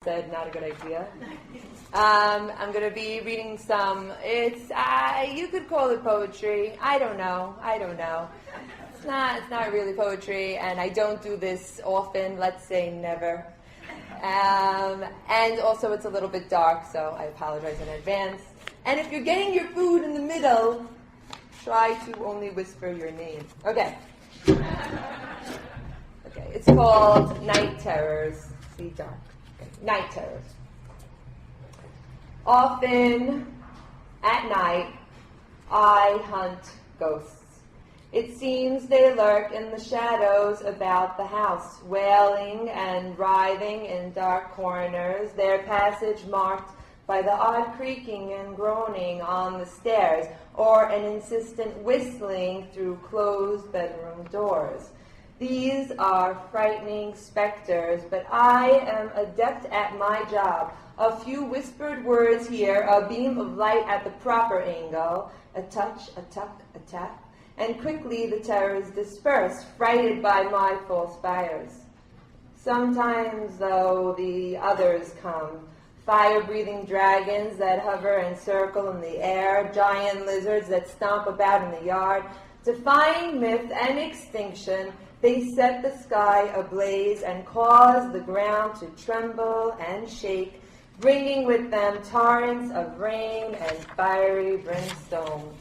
said not a good idea. I'm going to be reading some, you could call it poetry. I don't know. It's not really poetry, and I don't do this often, let's say never. And also it's a little bit dark, so I apologize in advance. And if you're getting your food in the middle, try to only whisper your name. Okay. Okay, it's called Night Terrors. See, dark. Okay. Night Terrors. Often, at night, I hunt ghosts. It seems they lurk in the shadows about the house, wailing and writhing in dark corners, their passage marked by the odd creaking and groaning on the stairs, or an insistent whistling through closed bedroom doors. These are frightening specters, but I am adept at my job. A few whispered words here, a beam of light at the proper angle, a touch, a tuck, a tap, and quickly the terrors disperse, frighted by my false fires. Sometimes, though, the others come, fire-breathing dragons that hover and circle in the air, giant lizards that stomp about in the yard. Defying myth and extinction, they set the sky ablaze and cause the ground to tremble and shake, bringing with them torrents of rain and fiery brimstone.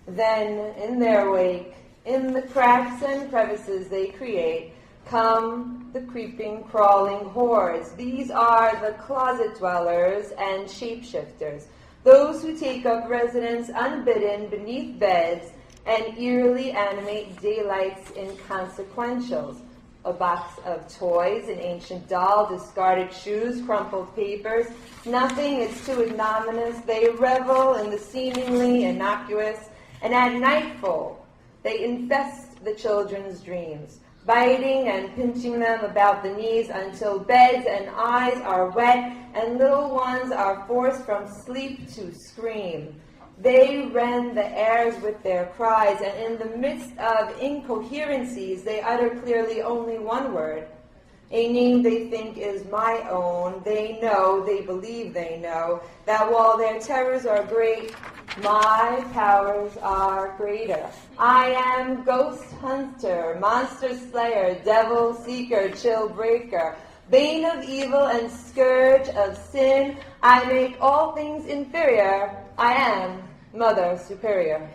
Then, in their wake, in the cracks and crevices they create, come the creeping, crawling hordes. These are the closet dwellers and shapeshifters, those who take up residence unbidden beneath beds and eerily animate daylight's inconsequentials. A box of toys, an ancient doll, discarded shoes, crumpled papers. Nothing is too ignominious. They revel in the seemingly innocuous, and at nightfall they infest the children's dreams, biting and pinching them about the knees until beds and eyes are wet and little ones are forced from sleep to scream. They rend the airs with their cries, and in the midst of incoherencies, they utter clearly only one word, a name they think is my own. They know, they believe they know, that while their terrors are great, my powers are greater. I am ghost hunter, monster slayer, devil seeker, chill breaker, bane of evil and scourge of sin. I make all things inferior. I am Mother Superior.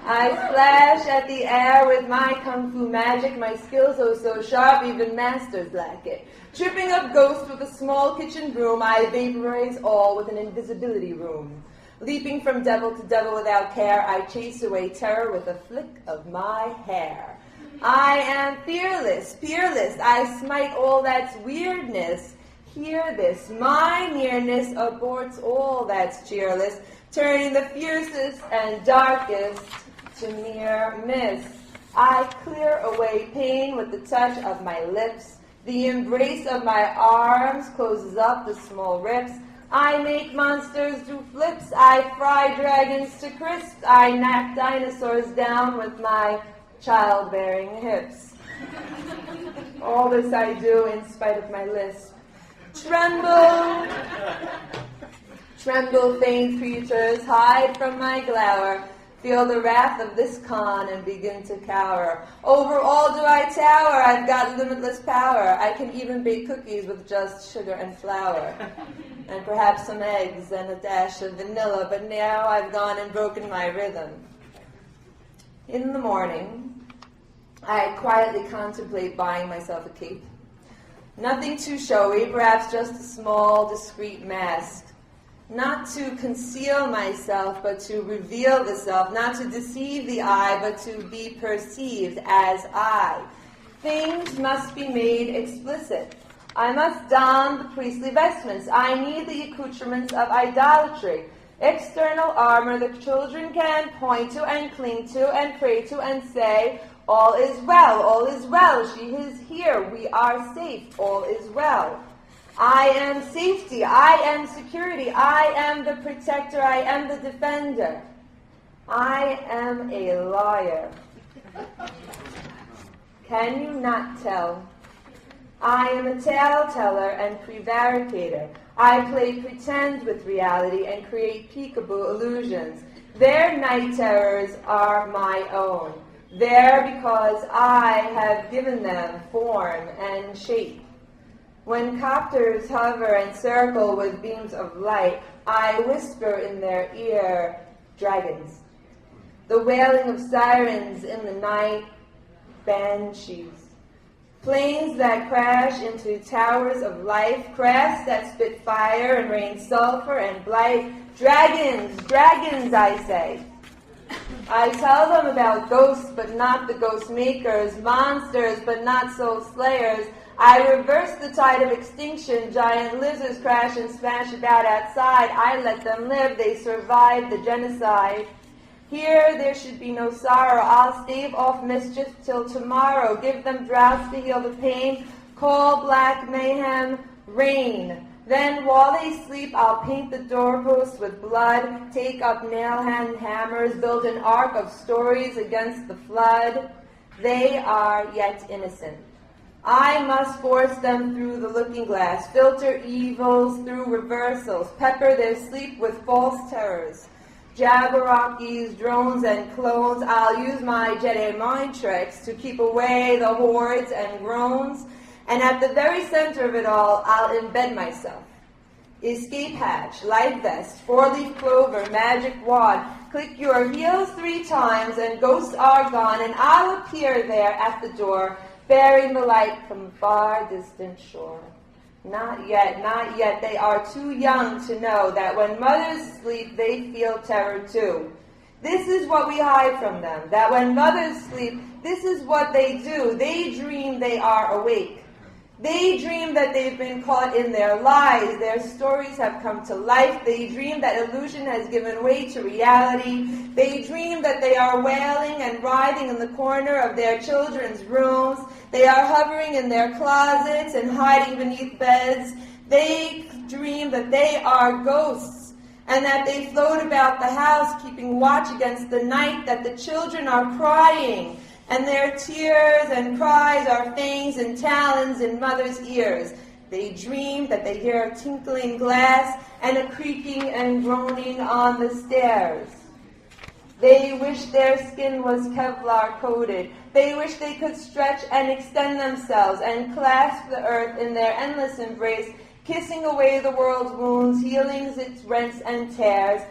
I slash at the air with my kung fu magic, my skills oh so sharp, even masters lack it. Tripping up ghosts with a small kitchen broom, I vaporize all with an invisibility room. Leaping from devil to devil without care, I chase away terror with a flick of my hair. I am fearless, peerless, I smite all that's weirdness. Hear this, my nearness aborts all that's cheerless, turning the fiercest and darkest to mere mist. I clear away pain with the touch of my lips. The embrace of my arms closes up the small rips. I make monsters do flips. I fry dragons to crisps. I knock dinosaurs down with my childbearing hips. All this I do in spite of my lisp. Tremble, tremble, faint creatures, hide from my glower. Feel the wrath of this Khan and begin to cower. Over all do I tower, I've got limitless power. I can even bake cookies with just sugar and flour. And perhaps some eggs and a dash of vanilla, but now I've gone and broken my rhythm. In the morning, I quietly contemplate buying myself a cape. Nothing too showy, perhaps just a small, discreet mask. Not to conceal myself, but to reveal the self. Not to deceive the eye, but to be perceived as I. Things must be made explicit. I must don the priestly vestments. I need the accoutrements of idolatry. External armor the children can point to and cling to and pray to and say, all is well, she is here, we are safe, all is well. I am safety, I am security, I am the protector, I am the defender. I am a liar. Can you not tell? I am a tale-teller and prevaricator. I play pretend with reality and create peekaboo illusions. Their night terrors are my own. They're because I have given them form and shape. When copters hover and circle with beams of light, I whisper in their ear, dragons. The wailing of sirens in the night, banshees. Planes that crash into towers of life, crafts that spit fire and rain sulfur and blight. Dragons, dragons, I say. I tell them about ghosts, but not the ghost makers, monsters, but not soul slayers. I reverse the tide of extinction. Giant lizards crash and smash about outside. I let them live. They survived the genocide. Here there should be no sorrow. I'll stave off mischief till tomorrow. Give them droughts to heal the pain. Coal, black mayhem, rain. Then while they sleep, I'll paint the doorposts with blood, take up nail-hand hammers, build an ark of stories against the flood. They are yet innocent. I must force them through the looking glass, filter evils through reversals, pepper their sleep with false terrors. Jabberwockies, drones, and clones, I'll use my Jedi mind tricks to keep away the hordes and groans. And at the very center of it all, I'll embed myself. Escape hatch, life vest, four-leaf clover, magic wand. Click your heels 3 times and ghosts are gone, and I'll appear there at the door, bearing the light from the far distant shore. Not yet, not yet. They are too young to know that when mothers sleep, they feel terror too. This is what we hide from them, that when mothers sleep, this is what they do. They dream they are awake. They dream that they've been caught in their lies. Their stories have come to life. They dream that illusion has given way to reality. They dream that they are wailing and writhing in the corner of their children's rooms. They are hovering in their closets and hiding beneath beds. They dream that they are ghosts and that they float about the house keeping watch against the night, that the children are crying. And their tears and cries are fangs and talons in mother's ears. They dream that they hear a tinkling glass and a creaking and groaning on the stairs. They wish their skin was Kevlar coated. They wish they could stretch and extend themselves and clasp the earth in their endless embrace, kissing away the world's wounds, healing its rents and tears,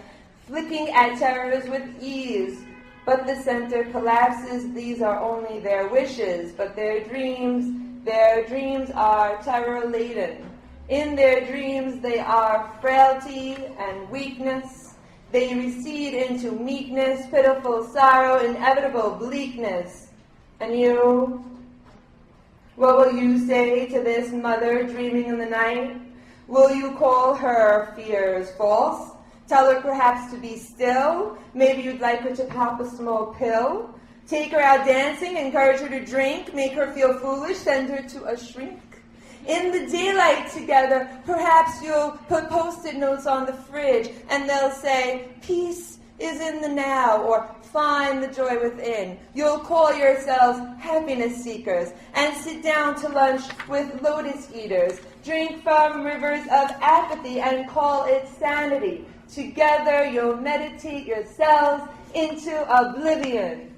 flicking at terrors with ease. But the center collapses. These are only their wishes, but their dreams are terror-laden. In their dreams, they are frailty and weakness. They recede into meekness, pitiful sorrow, inevitable bleakness. And you, what will you say to this mother dreaming in the night? Will you call her fears false? Tell her perhaps to be still. Maybe you'd like her to pop a small pill. Take her out dancing, encourage her to drink, make her feel foolish, send her to a shrink. In the daylight together, perhaps you'll put post-it notes on the fridge, and they'll say, peace is in the now, or find the joy within. You'll call yourselves happiness seekers, and sit down to lunch with lotus eaters. Drink from rivers of apathy and call it sanity. Together you'll meditate yourselves into oblivion.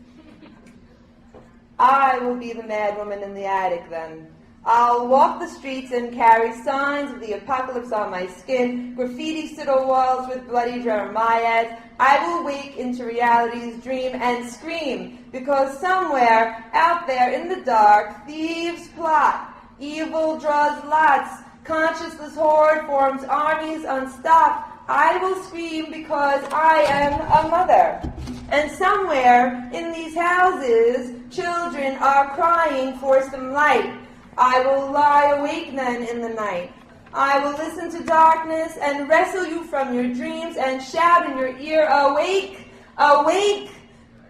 I will be the mad woman in the attic then. I'll walk the streets and carry signs of the apocalypse on my skin, graffiti citadel walls with bloody Jeremiahs. I will wake into reality's dream and scream, because somewhere out there in the dark, thieves plot, evil draws lots, conscienceless horde forms armies unstopped. I will scream because I am a mother. And somewhere in these houses, children are crying for some light. I will lie awake then in the night. I will listen to darkness and wrestle you from your dreams and shout in your ear, awake, awake.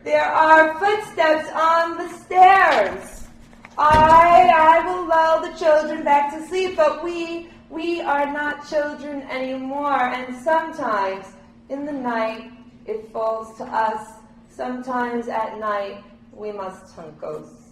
There are footsteps on the stairs. I will lull the children back to sleep, but we are not children anymore, and sometimes in the night it falls to us. Sometimes at night we must hunt ghosts.